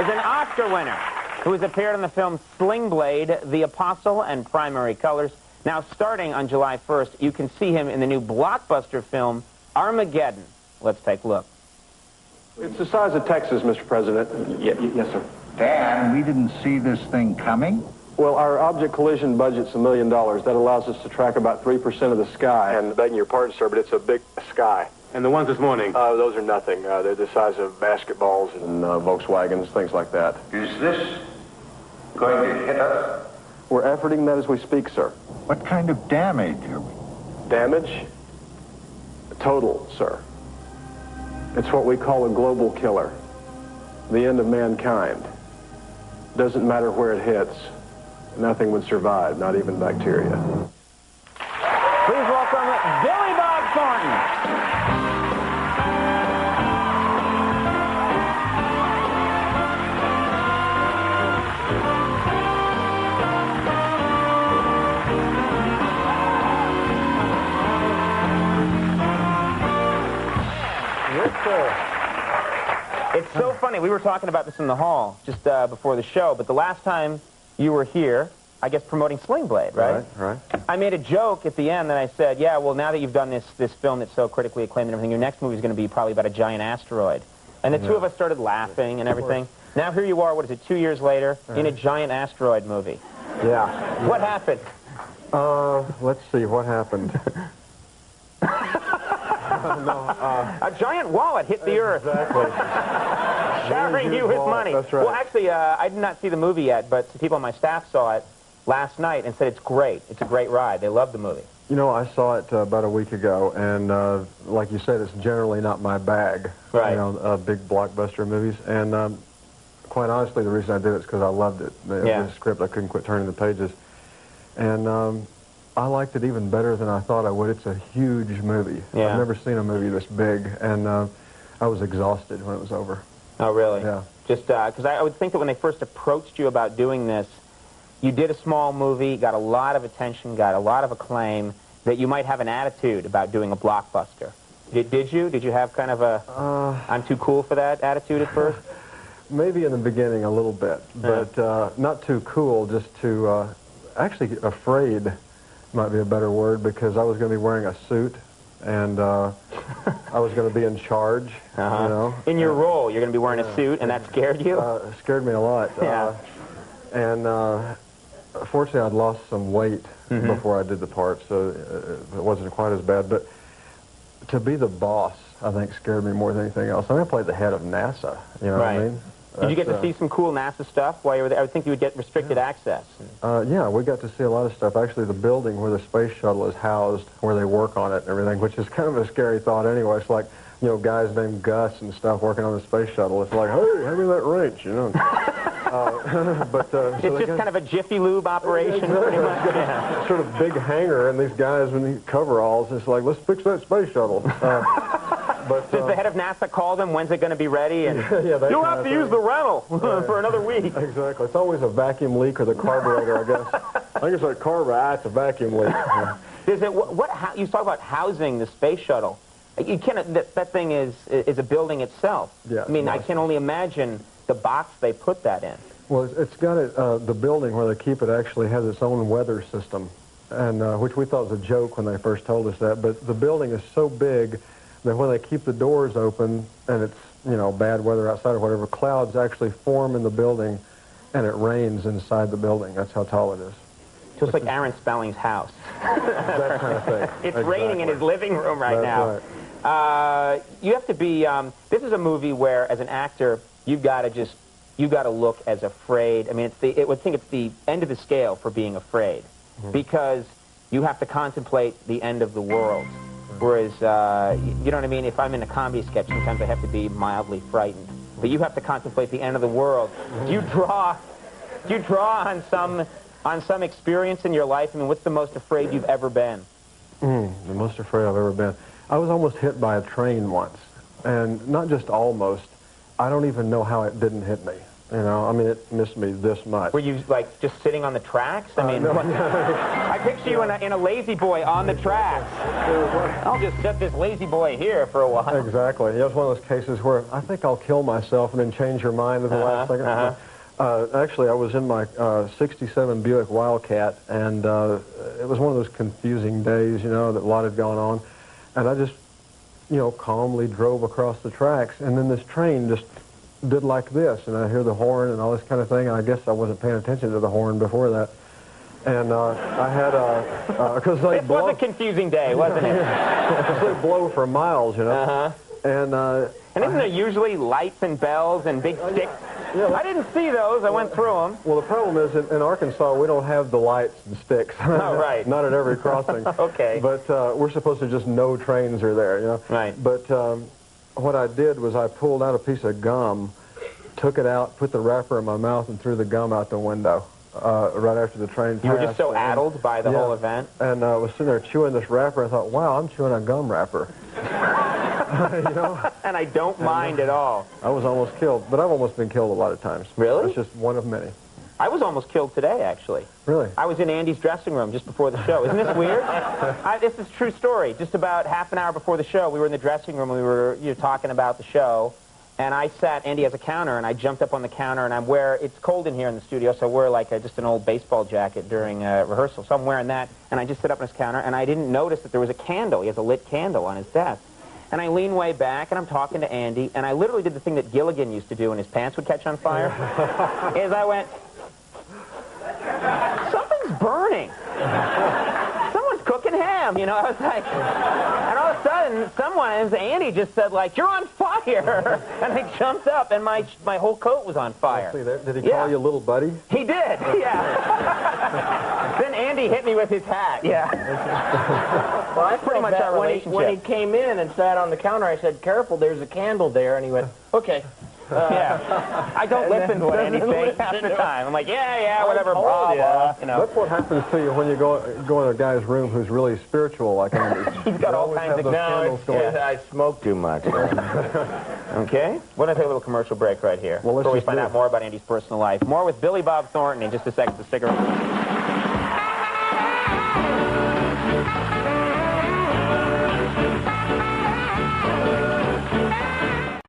is an Oscar winner who has appeared in the film Sling Blade, The Apostle, and Primary Colors. Now, starting on July 1st, you can see him in the new blockbuster film Armageddon. Let's take a look. It's the size of Texas, Mr. President. Yes, sir. Dan, we didn't see this thing coming. Well, our object collision budget's $1 million. That allows us to track about 3% of the sky. And begging your pardon, sir, but it's a big sky. And the ones this morning? Those are nothing. They're the size of basketballs and Volkswagens, things like that. Is this going to hit us? We're efforting that as we speak, sir. What kind of damage are we? Damage? Total, sir. It's what we call a global killer. The end of mankind. Doesn't matter where it hits. Nothing would survive, not even bacteria. Please welcome Billy Bob Thornton. It's so funny. We were talking about this in the hall just before the show, but the last time you were here, I guess promoting Sling Blade, right? Right. I made a joke at the end that I said, yeah, well, now that you've done this film that's so critically acclaimed and everything, your next movie is going to be probably about a giant asteroid. And the two of us started laughing and everything. Now here you are, what is it, 2 years later, in a giant asteroid movie. Yeah. What happened? Let's see, what happened? A giant wallet hit the earth. Exactly. Showering you with money. That's right. Well, actually, I did not see the movie yet, but some people on my staff saw it last night and said it's great. It's a great ride. They loved the movie. You know, I saw it about a week ago, and like you said, it's generally not my bag. Right. You know, big blockbuster movies. And quite honestly, the reason I did it is because I loved it. The script, I couldn't quit turning the pages. And I liked it even better than I thought I would. It's a huge movie. Yeah. I've never seen a movie this big, and I was exhausted when it was over. Oh, really? Yeah. Just because I would think that when they first approached you about doing this, you did a small movie, got a lot of attention, got a lot of acclaim, that you might have an attitude about doing a blockbuster. Did you? Did you have kind of a, I'm too cool for that attitude at first? Maybe in the beginning a little bit, but not too cool, just too, actually afraid might be a better word, because I was going to be wearing a suit, and I was going to be in charge, you know. In your role, you're going to be wearing a suit, and that scared you? It scared me a lot. Yeah. And fortunately, I'd lost some weight before I did the part, so it wasn't quite as bad. But to be the boss, I think, scared me more than anything else. I mean, I played the head of NASA, you know what I mean? Did you get to see some cool NASA stuff while you were there? I would think you would get restricted access. Yeah, we got to see a lot of stuff. Actually, the building where the space shuttle is housed, where they work on it and everything, which is kind of a scary thought anyway. It's like, you know, guys named Gus and stuff working on the space shuttle. It's like, hey, hand me that wrench, you know. It's just kind of a Jiffy Lube operation, pretty much. Yeah. Sort of big hangar, and these guys in these coveralls, it's like, let's fix that space shuttle. Does the head of NASA call them? When's it going to be ready? And you'll have to use the rental for another week. Exactly. It's always a vacuum leak or the carburetor, I guess. I think it's like carburetor. It's a vacuum leak. Yeah. You talk about housing the space shuttle. You can't. That thing is a building itself. Yeah, I mean, I can only imagine the box they put that in. Well, it's got the building where they keep it actually has its own weather system, and which we thought was a joke when they first told us that. But the building is so big that when they keep the doors open and it's, you know, bad weather outside or whatever, clouds actually form in the building and it rains inside the building. That's how tall it is. Just like Aaron Spelling's house. That kind of thing. It's raining in his living room right now. Right. You have to be, this is a movie where, as an actor, you've got to look as afraid. I mean, it would think it's the end of the scale for being afraid, because you have to contemplate the end of the world. Whereas, you know what I mean? If I'm in a comedy sketch, sometimes I have to be mildly frightened. But you have to contemplate the end of the world. Do you draw on some experience in your life? I mean, what's the most afraid you've ever been? The most afraid I've ever been. I was almost hit by a train once. And not just almost. I don't even know how it didn't hit me. You know, I mean, it missed me this much. Were you, like, just sitting on the tracks? I mean, no. I picture you in a lazy boy on the tracks. I'll just set this lazy boy here for a while. Exactly. It was one of those cases where I think I'll kill myself and then change your mind at the last second. Actually, I was in my 67 Buick Wildcat, and it was one of those confusing days, you know, that a lot had gone on. And I just, you know, calmly drove across the tracks, and then this train just did like this, and I hear the horn and all this kind of thing, and I guess I wasn't paying attention to the horn before that. And I had because they blow. It was a confusing day, wasn't it? They blow for miles, you know. And isn't there usually lights and bells and big sticks? Yeah, I didn't see those. I went through them. Well, the problem is in Arkansas, we don't have the lights and sticks. Oh, right. Not at every crossing. Okay. But we're supposed to just know trains are there, you know. Right. But what I did was I pulled out a piece of gum, took it out, put the wrapper in my mouth, and threw the gum out the window right after the train passed. You were just so addled by the whole event? And I was sitting there chewing this wrapper. I thought, wow, I'm chewing a gum wrapper. You know? And I don't mind at all. I was almost killed, but I've almost been killed a lot of times. Really? It's just one of many. I was almost killed today, actually. Really? I was in Andy's dressing room just before the show. Isn't this weird? This is a true story. Just about half an hour before the show, we were in the dressing room, and we were talking about the show, and I sat, Andy has a counter, and I jumped up on the counter, and it's cold in here in the studio, so I wear like just an old baseball jacket during rehearsal, so I'm wearing that, and I just sit up on his counter, and I didn't notice that there was a candle. He has a lit candle on his desk. And I lean way back, and I'm talking to Andy, and I literally did the thing that Gilligan used to do when his pants would catch on fire, is I went, something's burning. Someone's cooking ham, you know. I was like, and all of a sudden, Andy just said, like, you're on fire. And I jumped up, and my whole coat was on fire. Did he call you little buddy? He did, yeah. Then Andy hit me with his hat, yeah. Well, I pretty much our relationship. When he came in and sat on the counter, I said, careful, there's a candle there. And he went, okay. Yeah. I don't listen to what Andy thinks half the time. I'm like, yeah, whatever, blah, blah. You know. That's what happens to you when you go in a guy's room who's really spiritual like Andy. He's got all kinds of candles going. I smoke too much. Okay. We're going to take a little commercial break right here Well, before we find out more about Andy's personal life. More with Billy Bob Thornton in just a second. The cigarette.